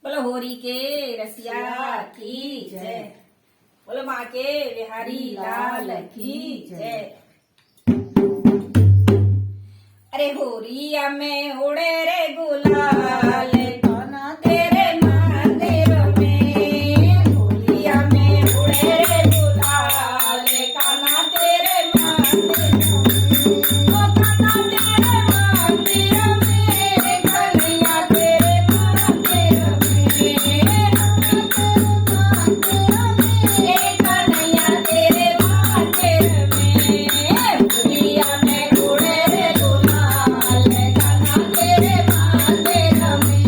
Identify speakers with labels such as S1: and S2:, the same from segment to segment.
S1: बोलो होरी के रसिया की जय। बोलो माँ के बिहारी लाल की जय। अरे होरिया में उड़े रे गुलाल कान्हा तेरे मंदिर में। होरिया में उड़े रे गुलाल कान्हा तेरे मंदिर में। ओ कान्हा तेरे मंदिर में, कन्हैया तेरे मंदिर में। कन्हैया तेरे मंदिर में। होरिया में उड़े रे गुलाल कान्हा तेरे मंदिर में।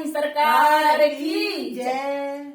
S1: सरकार की जय।